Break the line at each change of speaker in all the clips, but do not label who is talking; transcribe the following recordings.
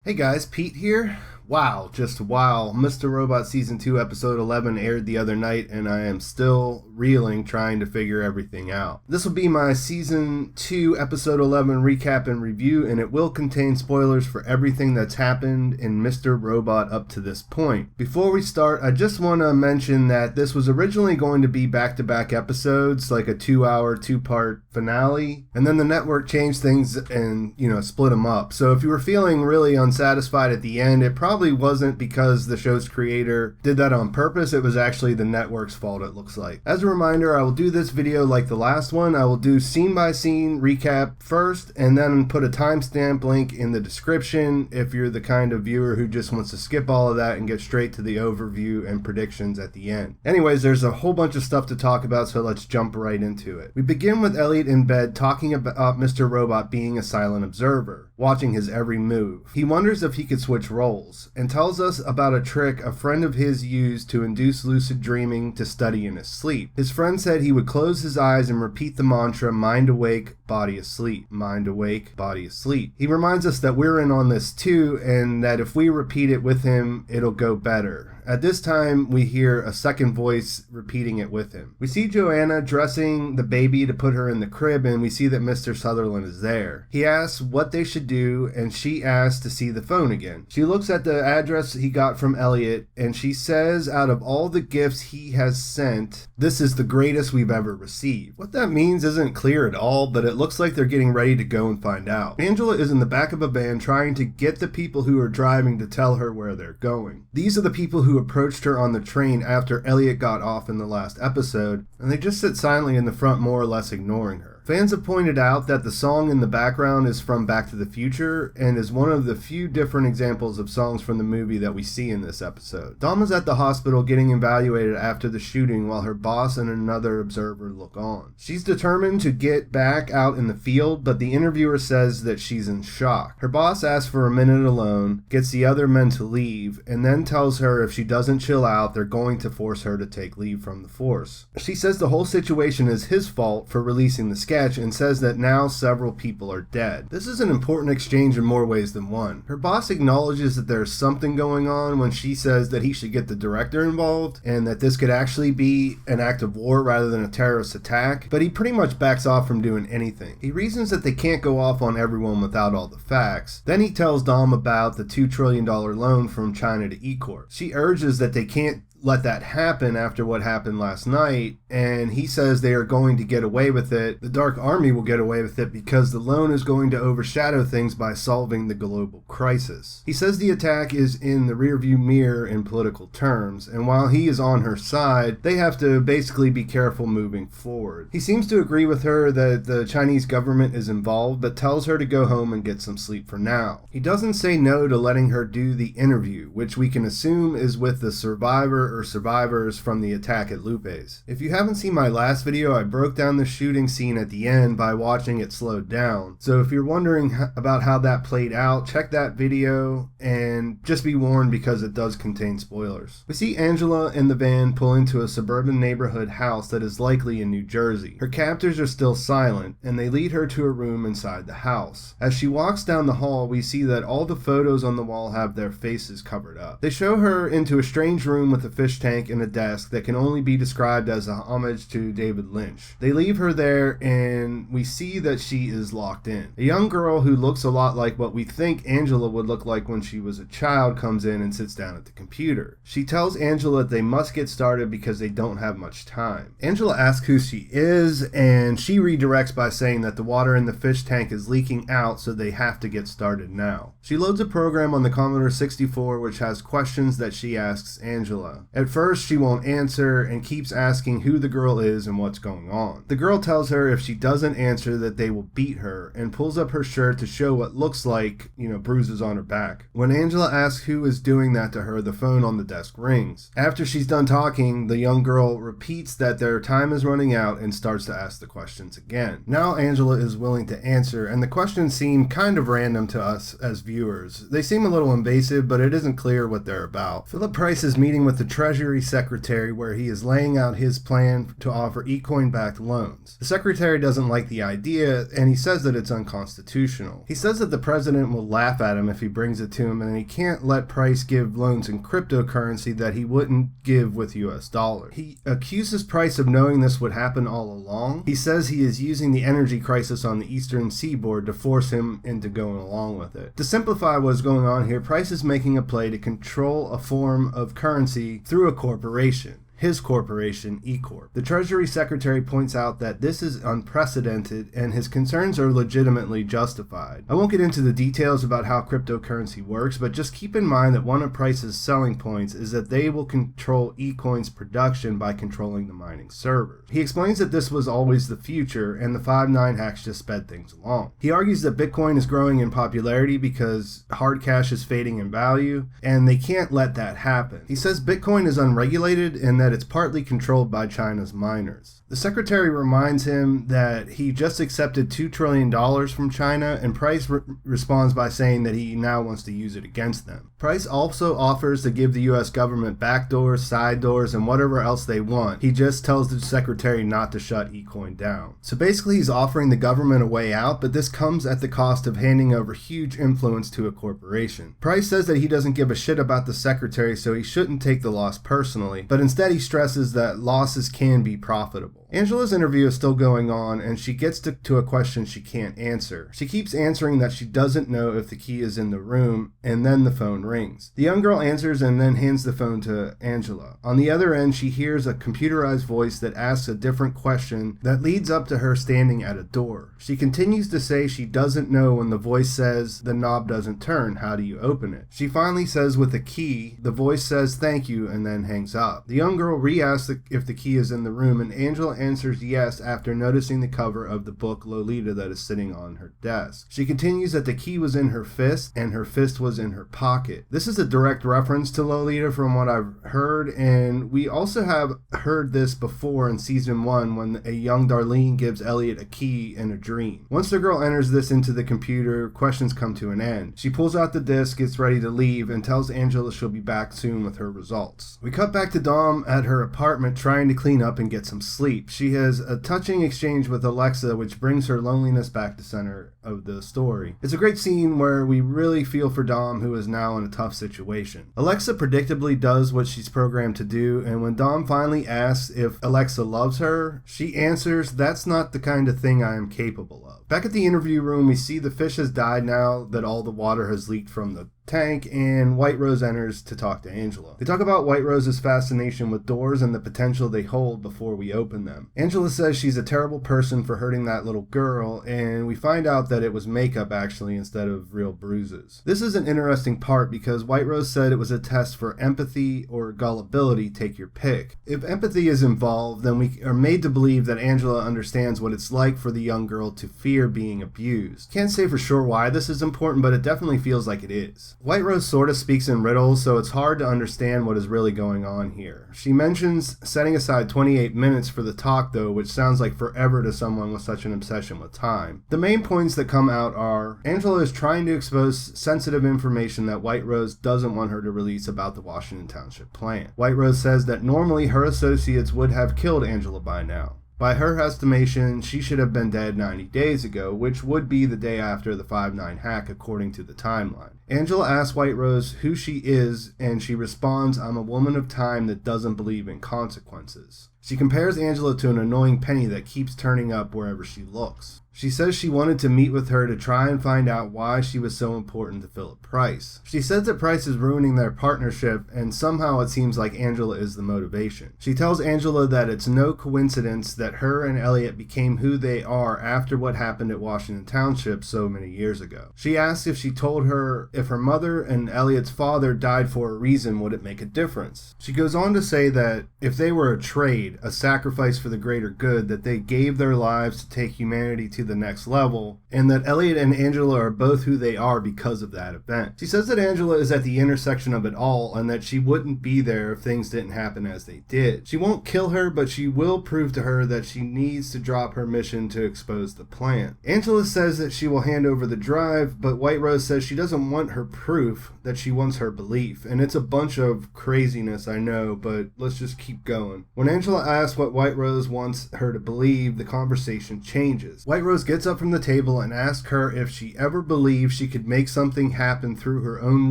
Hey guys, Pete here. Wow, just wow. Mr. Robot Season 2 Episode 11 aired the other night, and I am still reeling trying to figure everything out. This will be my Season 2 Episode 11 recap and review, and it will contain spoilers for everything that's happened in Mr. Robot up to this point. Before we start, I just want to mention that this was originally going to be back-to-back episodes, like a 2-hour, 2-part finale, and then the network changed things and, split them up. So if you were feeling really unsatisfied at the end, it probably wasn't because the show's creator did that on purpose. It was actually the network's fault, it looks like. As a reminder, I will do this video like the last one. I will do scene by scene recap first and then put a timestamp link in the description if you're the kind of viewer who just wants to skip all of that and get straight to the overview and predictions at the end. Anyways, there's a whole bunch of stuff to talk about, so let's jump right into it. We begin with Elliot in bed talking about Mr. Robot being a silent observer, watching his every move. He wonders if he could switch roles, and tells us about a trick a friend of his used to induce lucid dreaming to study in his sleep. His friend said he would close his eyes and repeat the mantra, mind awake, body asleep. Mind awake, body asleep. He reminds us that we're in on this too, and that if we repeat it with him, it'll go better. At this time, we hear a second voice repeating it with him. We see Joanna dressing the baby to put her in the crib, and we see that Mr. Sutherland is there. He asks what they should do, and she asks to see the phone again. She looks at the address he got from Elliot, and she says out of all the gifts he has sent, this is the greatest we've ever received. What that means isn't clear at all, but it looks like they're getting ready to go and find out. Angela is in the back of a van trying to get the people who are driving to tell her where they're going. These are the people who approached her on the train after Elliot got off in the last episode, and they just sit silently in the front, more or less ignoring her. Fans have pointed out that the song in the background is from Back to the Future and is one of the few different examples of songs from the movie that we see in this episode. Dom is at the hospital getting evaluated after the shooting while her boss and another observer look on. She's determined to get back out in the field, but the interviewer says that she's in shock. Her boss asks for a minute alone, gets the other men to leave, and then tells her if she doesn't chill out, they're going to force her to take leave from the force. She says the whole situation is his fault for releasing the sketch and says that now several people are dead. This is an important exchange in more ways than one. Her boss acknowledges that there's something going on when she says that he should get the director involved and that this could actually be an act of war rather than a terrorist attack, but he pretty much backs off from doing anything. He reasons that they can't go off on everyone without all the facts. Then he tells Dom about the $2 trillion loan from China to E-Corp. She urges that they can't let that happen after what happened last night, and he says they are going to get away with it. The Dark Army will get away with it because the loan is going to overshadow things by solving the global crisis. He says the attack is in the rearview mirror in political terms, and while he is on her side, they have to basically be careful moving forward. He seems to agree with her that the Chinese government is involved, but tells her to go home and get some sleep for now. He doesn't say no to letting her do the interview, which we can assume is with the survivor or survivors from the attack at Lupe's. If you haven't seen my last video, I broke down the shooting scene at the end by watching it slowed down. So if you're wondering about how that played out, check that video and just be warned because it does contain spoilers. We see Angela in the van pull into a suburban neighborhood house that is likely in New Jersey. Her captors are still silent and they lead her to a room inside the house. As she walks down the hall, we see that all the photos on the wall have their faces covered up. They show her into a strange room with a fish tank and a desk that can only be described as a homage to David Lynch. They leave her there and we see that she is locked in. A young girl who looks a lot like what we think Angela would look like when she was a child comes in and sits down at the computer. She tells Angela that they must get started because they don't have much time. Angela asks who she is and she redirects by saying that the water in the fish tank is leaking out, so they have to get started now. She loads a program on the Commodore 64 which has questions that she asks Angela. At first, she won't answer and keeps asking who the girl is and what's going on. The girl tells her if she doesn't answer that they will beat her and pulls up her shirt to show what looks like, bruises on her back. When Angela asks who is doing that to her, the phone on the desk rings. After she's done talking, the young girl repeats that their time is running out and starts to ask the questions again. Now Angela is willing to answer, and the questions seem kind of random to us as viewers. They seem a little invasive, but it isn't clear what they're about. Philip Price is meeting with the Treasury Secretary where he is laying out his plan to offer eCoin-backed loans. The Secretary doesn't like the idea, and he says that it's unconstitutional. He says that the president will laugh at him if he brings it to him, and he can't let Price give loans in cryptocurrency that he wouldn't give with US dollars. He accuses Price of knowing this would happen all along. He says he is using the energy crisis on the eastern seaboard to force him into going along with it. To simplify what's going on here, Price is making a play to control a form of currency through a corporation. His corporation, eCorp. The Treasury Secretary points out that this is unprecedented and his concerns are legitimately justified. I won't get into the details about how cryptocurrency works, but just keep in mind that one of Price's selling points is that they will control eCoin's production by controlling the mining servers. He explains that this was always the future and the 5/9 hacks just sped things along. He argues that Bitcoin is growing in popularity because hard cash is fading in value and they can't let that happen. He says Bitcoin is unregulated and that it's partly controlled by China's miners. The secretary reminds him that he just accepted $2 trillion from China, and Price responds by saying that he now wants to use it against them. Price also offers to give the US government backdoors, side doors, and whatever else they want. He just tells the secretary not to shut eCoin down. So basically he's offering the government a way out, but this comes at the cost of handing over huge influence to a corporation. Price says that he doesn't give a shit about the secretary, so he shouldn't take the loss personally, but instead he stresses that losses can be profitable. Angela's interview is still going on, and she gets to a question she can't answer. She keeps answering that she doesn't know if the key is in the room, and then the phone rings. The young girl answers and then hands the phone to Angela. On the other end, she hears a computerized voice that asks a different question that leads up to her standing at a door. She continues to say she doesn't know when the voice says the knob doesn't turn. How do you open it? She finally says with a key. The voice says thank you and then hangs up. The young girl re-asks if the key is in the room, and Angela answers yes after noticing the cover of the book Lolita that is sitting on her desk. She continues that the key was in her fist and her fist was in her pocket. This is a direct reference to Lolita from what I've heard, and we also have heard this before in season 1 when a young Darlene gives Elliot a key in a dream. Once the girl enters this into the computer, questions come to an end. She pulls out the disc, gets ready to leave, and tells Angela she'll be back soon with her results. We cut back to Dom at her apartment trying to clean up and get some sleep. She has a touching exchange with Alexa, which brings her loneliness back to center of the story. It's a great scene where we really feel for Dom, who is now in a tough situation. Alexa predictably does what she's programmed to do, and when Dom finally asks if Alexa loves her, she answers, "That's not the kind of thing I am capable of." Back at the interview room, we see the fish has died now that all the water has leaked from the tank, and Whiterose enters to talk to Angela. They talk about Whiterose's fascination with doors and the potential they hold before we open them. Angela says she's a terrible person for hurting that little girl, and we find out that it was makeup actually instead of real bruises. This is an interesting part because Whiterose said it was a test for empathy or gullibility, take your pick. If empathy is involved, then we are made to believe that Angela understands what it's like for the young girl to fear being abused. Can't say for sure why this is important, but it definitely feels like it is. Whiterose sort of speaks in riddles, so it's hard to understand what is really going on here. She mentions setting aside 28 minutes for the talk though, which sounds like forever to someone with such an obsession with time. The main points that come out are Angela is trying to expose sensitive information that Whiterose doesn't want her to release about the Washington Township plant. Whiterose says that normally her associates would have killed Angela by now. By her estimation, she should have been dead 90 days ago, which would be the day after the 5/9 hack according to the timeline. Angela asks Whiterose who she is, and she responds, "I'm a woman of time that doesn't believe in consequences." She compares Angela to an annoying penny that keeps turning up wherever she looks. She says she wanted to meet with her to try and find out why she was so important to Philip Price. She says that Price is ruining their partnership, and somehow it seems like Angela is the motivation. She tells Angela that it's no coincidence that her and Elliot became who they are after what happened at Washington Township so many years ago. She asks if she told her if her mother and Elliot's father died for a reason, would it make a difference? She goes on to say that if they were a trade, a sacrifice for the greater good, that they gave their lives to take humanity to the next level, and that Elliot and Angela are both who they are because of that event. She says that Angela is at the intersection of it all, and that she wouldn't be there if things didn't happen as they did. She won't kill her, but she will prove to her that she needs to drop her mission to expose the plant. Angela says that she will hand over the drive, but Whiterose says she doesn't want want her proof, that she wants her belief. And it's a bunch of craziness, I know, but let's just keep going. When Angela asks what Whiterose wants her to believe, the conversation changes. Whiterose gets up from the table and asks her if she ever believed she could make something happen through her own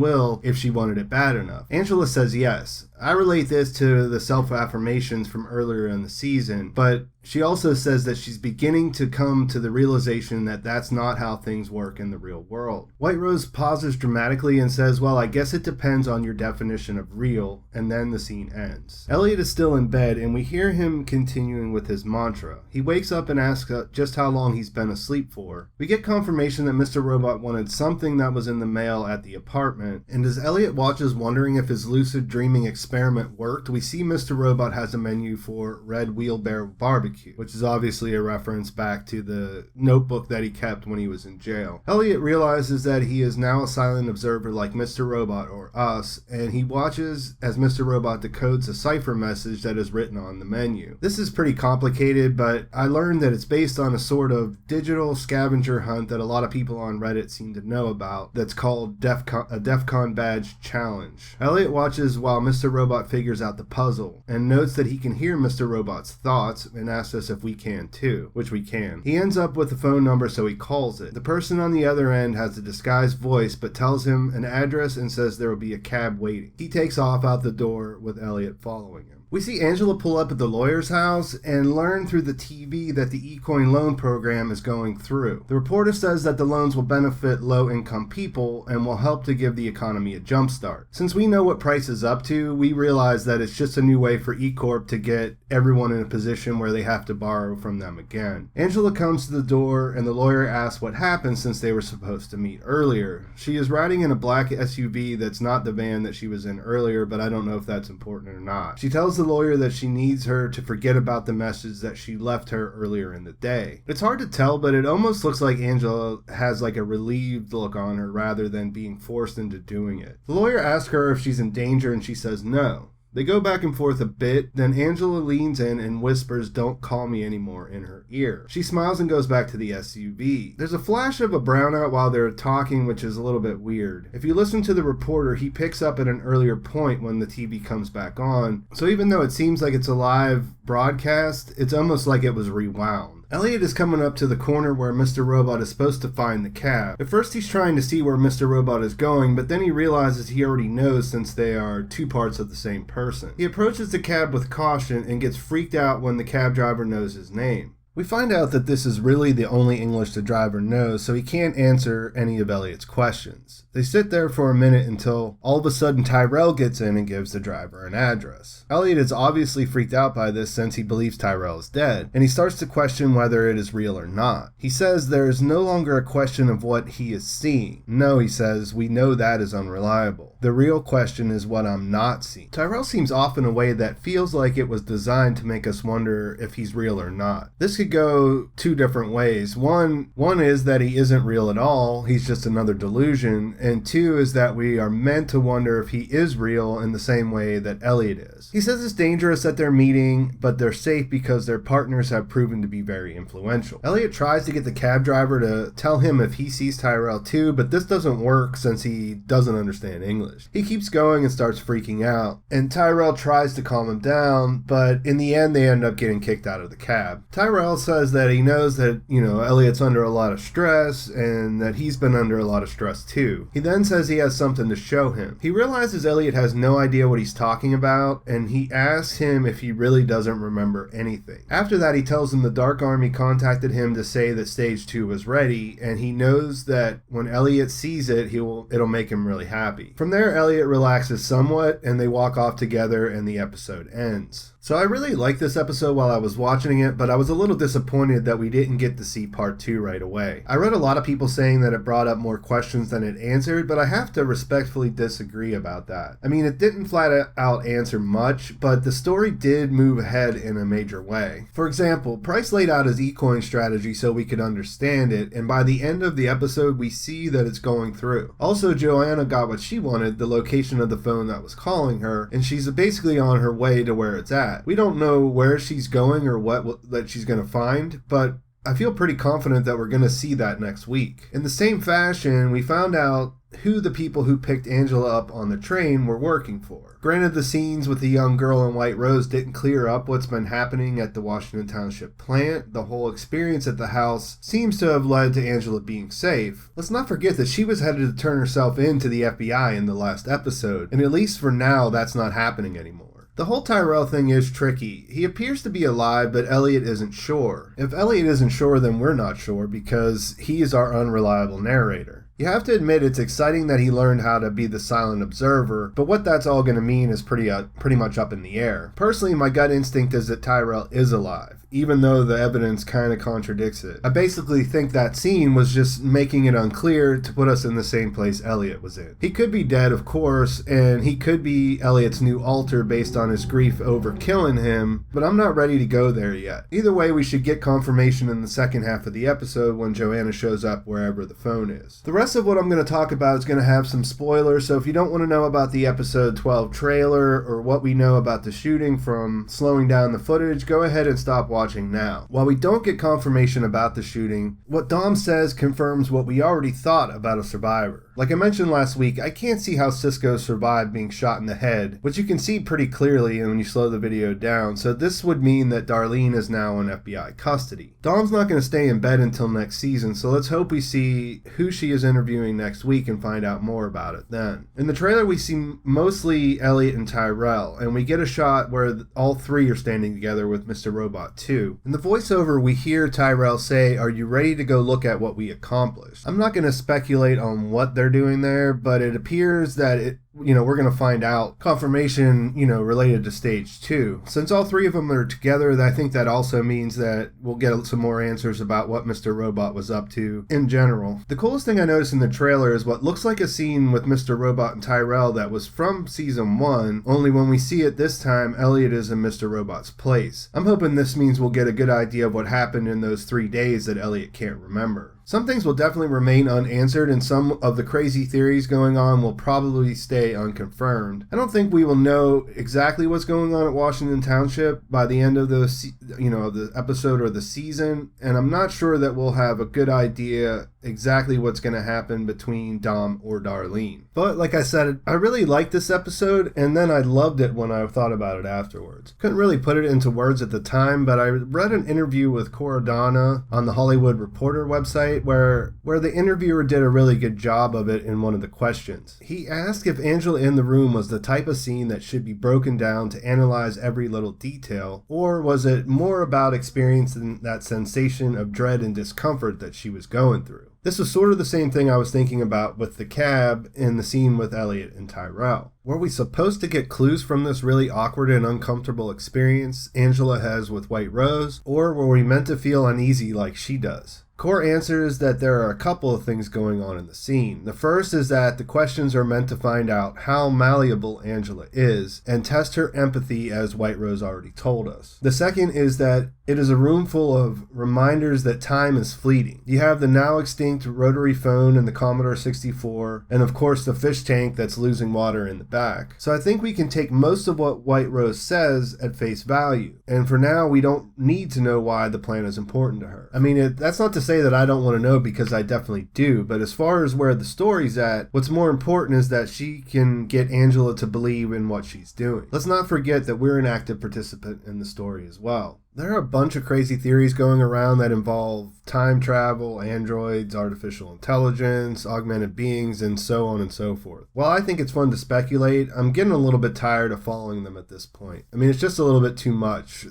will if she wanted it bad enough. Angela says yes. I relate this to the self-affirmations from earlier in the season, but she also says that she's beginning to come to the realization that that's not how things work in the real world. Whiterose pauses dramatically and says, well, I guess it depends on your definition of real, and then the scene ends. Elliot is still in bed, and we hear him continuing with his mantra. He wakes up and asks just how long he's been asleep for. We get confirmation that Mr. Robot wanted something that was in the mail at the apartment, and as Elliot watches wondering if his lucid dreaming experiment worked, we see Mr. Robot has a menu for Red Wheelbarrow Barbecue, which is obviously a reference back to the notebook that he kept when he was in jail. Elliot realizes that he is now a silent observer like Mr. Robot or us, and he watches as Mr. Robot decodes a cipher message that is written on the menu. This is pretty complicated, but I learned that it's based on a sort of digital scavenger hunt that a lot of people on Reddit seem to know about that's called a DEFCON badge challenge. Elliot watches while Mr. Robot figures out the puzzle and notes that he can hear Mr. Robot's thoughts and asks us if we can too, which we can. He ends up with the phone number, so he calls it. The person on the other end has a disguised voice but tells him an address and says there will be a cab waiting. He takes off out the door with Elliot following him. We see Angela pull up at the lawyer's house and learn through the TV that the eCoin loan program is going through. The reporter says that the loans will benefit low-income people and will help to give the economy a jumpstart. Since we know what Price is up to, we realize that it's just a new way for eCorp to get everyone in a position where they have to borrow from them again. Angela comes to the door and the lawyer asks what happened since they were supposed to meet earlier. She is riding in a black SUV that's not the van that she was in earlier, but I don't know if that's important or not. She tells the lawyer that she needs her to forget about the message that she left her earlier in the day. It's hard to tell, but it almost looks like Angela has like a relieved look on her rather than being forced into doing it. The lawyer asks her if she's in danger and she says no. They go back and forth a bit, then Angela leans in and whispers, "Don't call me anymore," in her ear. She smiles and goes back to the SUV. There's a flash of a brownout while they're talking, which is a little bit weird. If you listen to the reporter, he picks up at an earlier point when the TV comes back on, so even though it seems like it's a live broadcast, it's almost like it was rewound. Elliot is coming up to the corner where Mr. Robot is supposed to find the cab. At first he's trying to see where Mr. Robot is going, but then he realizes he already knows since they are two parts of the same person. He approaches the cab with caution and gets freaked out when the cab driver knows his name. We find out that this is really the only English the driver knows, so he can't answer any of Elliot's questions. They sit there for a minute until all of a sudden Tyrell gets in and gives the driver an address. Elliot is obviously freaked out by this since he believes Tyrell is dead, and he starts to question whether it is real or not. He says there is no longer a question of what he is seeing. No, he says, we know that is unreliable. The real question is what I'm not seeing. Tyrell seems off in a way that feels like it was designed to make us wonder if he's real or not. This could go two different ways. One is that he isn't real at all, he's just another delusion, and two is that we are meant to wonder if he is real in the same way that Elliot is. He says it's dangerous that they're meeting, but they're safe because their partners have proven to be very influential. Elliot tries to get the cab driver to tell him if he sees Tyrell too, but this doesn't work since he doesn't understand English. He keeps going and starts freaking out, and Tyrell tries to calm him down, but in the end they end up getting kicked out of the cab. Tyrell says that he knows that, Elliot's under a lot of stress and that he's been under a lot of stress too. He then says he has something to show him. He realizes Elliot has no idea what he's talking about, and he asks him if he really doesn't remember anything. After that, he tells him the Dark Army contacted him to say that Stage 2 was ready, and he knows that when Elliot sees it, it'll make him really happy. From there, Elliot relaxes somewhat, and they walk off together, and the episode ends. So I really liked this episode while I was watching it, but I was a little disappointed that we didn't get to see part 2 right away. I read a lot of people saying that it brought up more questions than it answered, but I have to respectfully disagree about that. I mean, it didn't flat out answer much, but the story did move ahead in a major way. For example, Price laid out his eCoin strategy so we could understand it, and by the end of the episode, we see that it's going through. Also, Joanna got what she wanted, the location of the phone that was calling her, and she's basically on her way to where it's at. We don't know where she's going or what that she's going to find, but I feel pretty confident that we're going to see that next week. In the same fashion, we found out who the people who picked Angela up on the train were working for. Granted, the scenes with the young girl in Whiterose didn't clear up what's been happening at the Washington Township plant. The whole experience at the house seems to have led to Angela being safe. Let's not forget that she was headed to turn herself in to the FBI in the last episode, and at least for now, that's not happening anymore. The whole Tyrell thing is tricky. He appears to be alive, but Elliot isn't sure. If Elliot isn't sure, then we're not sure, because he is our unreliable narrator. You have to admit it's exciting that he learned how to be the silent observer, but what that's all going to mean is pretty much up in the air. Personally, my gut instinct is that Tyrell is alive, even though the evidence kind of contradicts it. I basically think that scene was just making it unclear to put us in the same place Elliot was in. He could be dead, of course, and he could be Elliot's new alter based on his grief over killing him, but I'm not ready to go there yet. Either way, we should get confirmation in the second half of the episode when Joanna shows up wherever the phone is. The rest of what I'm going to talk about is going to have some spoilers, so if you don't want to know about the episode 12 trailer or what we know about the shooting from slowing down the footage, go ahead and stop watching now. While we don't get confirmation about the shooting, what Dom says confirms what we already thought about a survivor. Like I mentioned last week, I can't see how Cisco survived being shot in the head, which you can see pretty clearly when you slow the video down, so this would mean that Darlene is now in FBI custody. Dom's not going to stay in bed until next season, so let's hope we see who she is interviewing next week and find out more about it then. In the trailer, we see mostly Elliot and Tyrell, and we get a shot where all three are standing together with Mr. Robot 2. In the voiceover, we hear Tyrell say, "Are you ready to go look at what we accomplished?" I'm not going to speculate on what they're doing there, but it appears that we're going to find out confirmation, related to stage 2. Since all three of them are together, I think that also means that we'll get some more answers about what Mr. Robot was up to in general. The coolest thing I noticed in the trailer is what looks like a scene with Mr. Robot and Tyrell that was from season 1, only when we see it this time, Elliot is in Mr. Robot's place. I'm hoping this means we'll get a good idea of what happened in those 3 days that Elliot can't remember. Some things will definitely remain unanswered, and some of the crazy theories going on will probably stay unconfirmed. I don't think we will know exactly what's going on at Washington Township by the end of the episode or the season, and I'm not sure that we'll have a good idea exactly what's going to happen between Dom or Darlene. But like I said, I really liked this episode, and then I loved it when I thought about it afterwards. Couldn't really put it into words at the time, but I read an interview with Cora Donna on the Hollywood Reporter website where the interviewer did a really good job of it in one of the questions. He asked if Angela in the Room was the type of scene that should be broken down to analyze every little detail, or was it more about experiencing that sensation of dread and discomfort that she was going through? This was sort of the same thing I was thinking about with the cab in the scene with Elliot and Tyrell. Were we supposed to get clues from this really awkward and uncomfortable experience Angela has with Whiterose, or were we meant to feel uneasy like she does? Core answers that there are a couple of things going on in the scene. The first is that the questions are meant to find out how malleable Angela is and test her empathy, as Whiterose already told us. The second is that it is a room full of reminders that time is fleeting. You have the now extinct rotary phone and the Commodore 64, and of course the fish tank that's losing water in the back. So I think we can take most of what Whiterose says at face value, and for now we don't need to know why the plan is important to her. I mean, that's not to say that I don't want to know, because I definitely do, but as far as where the story's at, what's more important is that she can get Angela to believe in what she's doing. Let's not forget that we're an active participant in the story as well. There are a bunch of crazy theories going around that involve time travel, androids, artificial intelligence, augmented beings, and so on and so forth. While I think it's fun to speculate, I'm getting a little bit tired of following them at this point. I mean, it's just a little bit too much.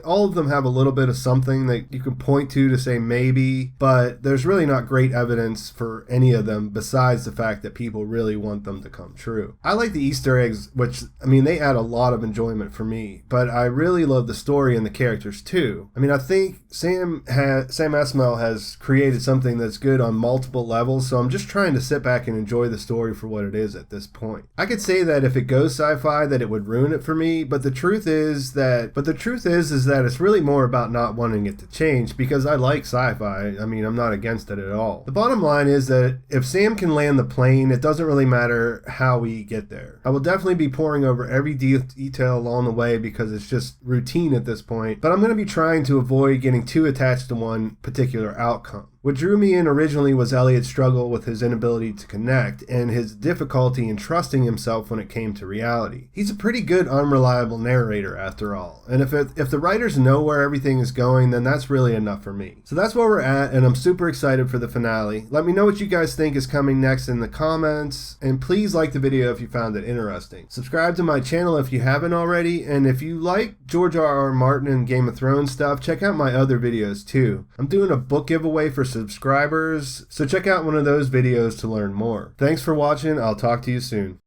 All of them have a little bit of something that you can point to say maybe, but there's really not great evidence for any of them besides the fact that people really want them to come true. I like the Easter eggs, which, they add a lot of enjoyment for me, but I really love the story and the characters too. I think Sam Sam Esmail has created something that's good on multiple levels, so I'm just trying to sit back and enjoy the story for what it is at this point. I could say that if it goes sci-fi that it would ruin it for me, but the truth is that it's really more about not wanting it to change, because I like sci-fi. I mean, I'm not against it at all. The bottom line is that if Sam can land the plane, it doesn't really matter how we get there. I will definitely be poring over every detail along the way because it's just routine at this point, but I'm going to be trying to avoid getting too attached to one particular outcome. What drew me in originally was Elliot's struggle with his inability to connect and his difficulty in trusting himself when it came to reality. He's a pretty good unreliable narrator after all, and if the writers know where everything is going, then that's really enough for me. So that's where we're at, and I'm super excited for the finale. Let me know what you guys think is coming next in the comments, and please like the video if you found it interesting. Subscribe to my channel if you haven't already, and if you like George R.R. Martin and Game of Thrones stuff, check out my other videos too. I'm doing a book giveaway for subscribers, so check out one of those videos to learn more. Thanks for watching. I'll talk to you soon.